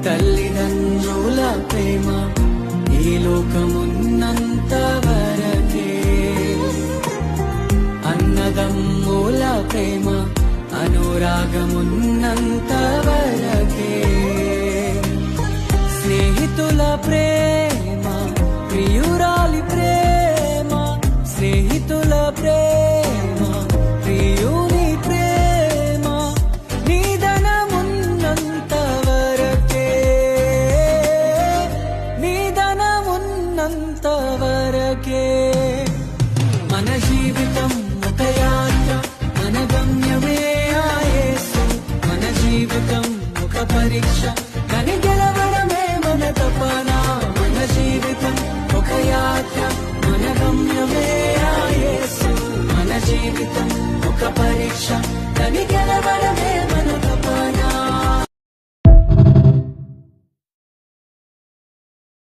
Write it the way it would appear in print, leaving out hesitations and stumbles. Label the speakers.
Speaker 1: తల్లిదండ్రుల ప్రేమ ఈ లోకమున్నంత వరకే, అన్నదమ్ముల ప్రేమ అనురాగమున్నంత వరకే, స్నేహితుల ప్రేమ ప్రియురాలి ప్రేమ, స్నేహితుల ప్రేమ ప్రియుని ప్రేమ నిధనమున్నంత వరకే, నిధనమున్నంత వరకే. మన జీవితం ఒక యాత్ర, మన గమ్యమే ఆ యేసు. మన జీవితం ఒక పరీక్ష, కానీ గెలవడమే మన తపన. మన జీవితం ఒక యాత్ర, మన గమ్యమే ఆ యేసు. మన జీవితం ఒక పరీక్ష, కానీ గెలవడమే మన తపన.